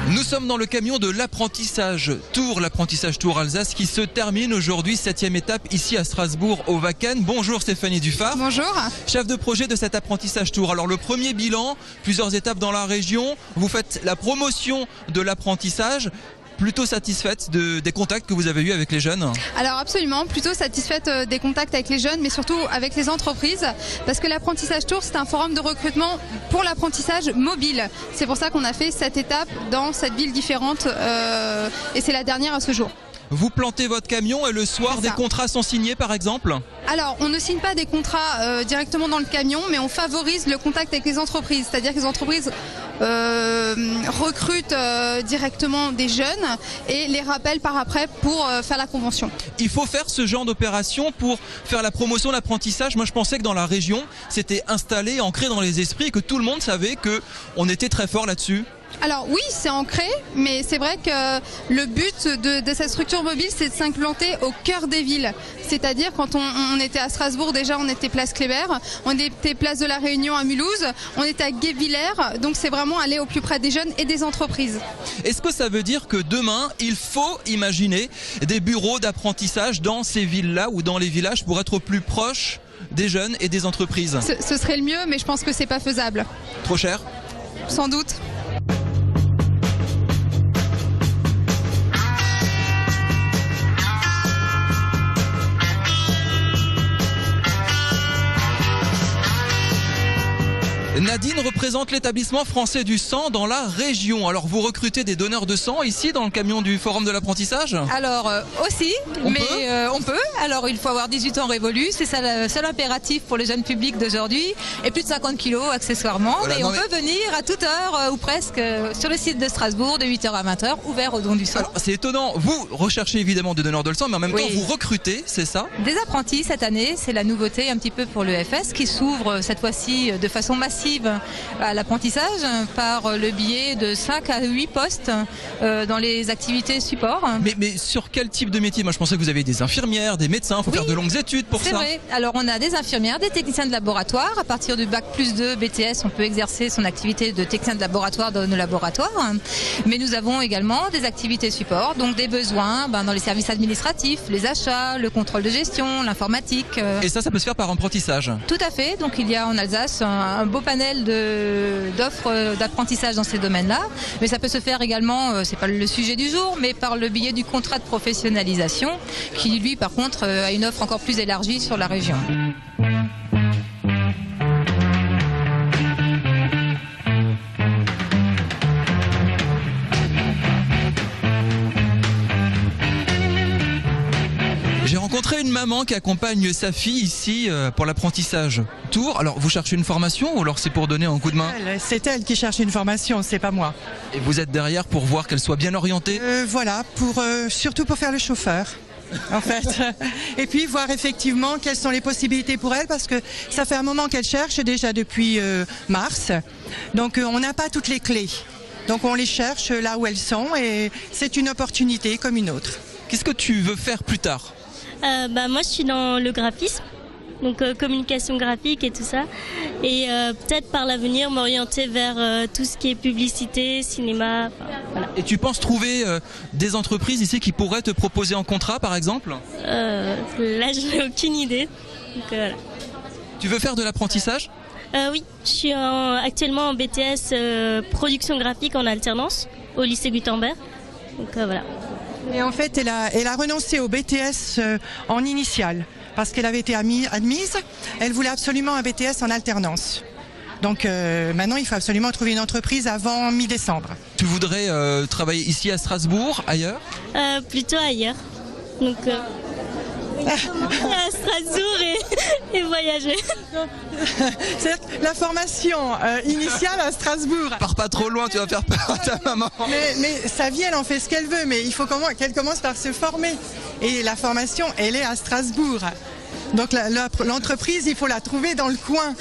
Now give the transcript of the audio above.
Nous sommes dans le camion de l'apprentissage Tour Alsace qui se termine aujourd'hui, 7e étape ici à Strasbourg au Wacken. Bonjour Stéphanie Dufart. Bonjour. Chef de projet de cet apprentissage Tour. Alors le premier bilan, plusieurs étapes dans la région, vous faites la promotion de l'apprentissage. Plutôt satisfaite des contacts que vous avez eus avec les jeunes? Alors absolument, plutôt satisfaite des contacts avec les jeunes, mais surtout avec les entreprises, parce que l'apprentissage Tour, c'est un forum de recrutement pour l'apprentissage mobile. C'est pour ça qu'on a fait 7 étapes dans 7 villes différentes, et c'est la dernière à ce jour. Vous plantez votre camion et le soir, des contrats sont signés par exemple? Alors, on ne signe pas des contrats directement dans le camion, mais on favorise le contact avec les entreprises. C'est-à-dire que les entreprises recrutent directement des jeunes et les rappellent par après pour faire la convention. Il faut faire ce genre d'opération pour faire la promotion de l'apprentissage. Moi, je pensais que dans la région, c'était installé, ancré dans les esprits et que tout le monde savait qu'on était très fort là-dessus. Alors oui, c'est ancré, mais c'est vrai que le but de cette structure mobile, c'est de s'implanter au cœur des villes. C'est-à-dire quand on était à Strasbourg, déjà on était place Kléber, on était place de la Réunion à Mulhouse, on était à Guebwiller, donc c'est vraiment aller au plus près des jeunes et des entreprises. Est-ce que ça veut dire que demain, il faut imaginer des bureaux d'apprentissage dans ces villes-là ou dans les villages pour être plus proche des jeunes et des entreprises? Ce serait le mieux, mais je pense que c'est pas faisable. Trop cher? Sans doute. Nadine représente l'établissement français du sang dans la région. Alors vous recrutez des donneurs de sang ici dans le camion du forum de l'apprentissage? Alors aussi, on peut. Alors il faut avoir 18 ans révolus, c'est ça le seul impératif pour le jeune public d'aujourd'hui. Et plus de 50 kilos accessoirement. Voilà, et on peut venir à toute heure ou presque sur le site de Strasbourg de 8h à 20h, ouvert aux dons du sang. C'est étonnant, vous recherchez évidemment des donneurs de sang, mais en même temps vous recrutez, c'est ça? Des apprentis cette année, c'est la nouveauté un petit peu pour l'EFS qui s'ouvre cette fois-ci de façon massive à l'apprentissage par le biais de 5 à 8 postes dans les activités support. Mais sur quel type de métier? Moi je pensais que vous aviez des infirmières, des médecins, il faut faire de longues études pour ça. C'est vrai, alors on a des infirmières, des techniciens de laboratoire. À partir du bac plus 2 BTS, on peut exercer son activité de technicien de laboratoire dans nos laboratoires. Mais nous avons également des activités support, donc des besoins dans les services administratifs, les achats, le contrôle de gestion, l'informatique. Et ça peut se faire par apprentissage? Tout à fait, donc il y a en Alsace un beau panel d'offres d'apprentissage dans ces domaines-là, mais ça peut se faire également, c'est pas le sujet du jour, mais par le biais du contrat de professionnalisation qui lui par contre a une offre encore plus élargie sur la région. J'ai rencontré une maman qui accompagne sa fille ici pour l'apprentissage Tour. Alors vous cherchez une formation ou alors c'est pour donner un coup de main? C'est elle qui cherche une formation, c'est pas moi. Et vous êtes derrière pour voir qu'elle soit bien orientée? Voilà, surtout pour faire le chauffeur. En fait, et puis voir effectivement quelles sont les possibilités pour elle, parce que ça fait un moment qu'elle cherche déjà depuis mars, donc on n'a pas toutes les clés, donc on les cherche là où elles sont et c'est une opportunité comme une autre. Qu'est-ce que tu veux faire plus tard? Moi je suis dans le graphisme, donc communication graphique et tout ça, et peut-être par l'avenir m'orienter vers tout ce qui est publicité, cinéma, voilà. Et tu penses trouver des entreprises ici qui pourraient te proposer un contrat par exemple? Là je n'ai aucune idée, donc voilà. Tu veux faire de l'apprentissage? Oui, je suis actuellement en BTS production graphique en alternance au lycée Gutenberg, donc voilà. Et en fait, elle a renoncé au BTS en initial parce qu'elle avait été admise. Elle voulait absolument un BTS en alternance. Donc maintenant, il faut absolument trouver une entreprise avant mi-décembre. Tu voudrais travailler ici à Strasbourg, ailleurs? Plutôt ailleurs. Donc à Strasbourg et voyager. C'est la formation initiale à Strasbourg. Pars pas trop loin, tu vas faire peur à ta maman. Mais sa vie, elle en fait ce qu'elle veut, mais il faut qu'elle commence par se former. Et la formation, elle est à Strasbourg. Donc l'entreprise, il faut la trouver dans le coin.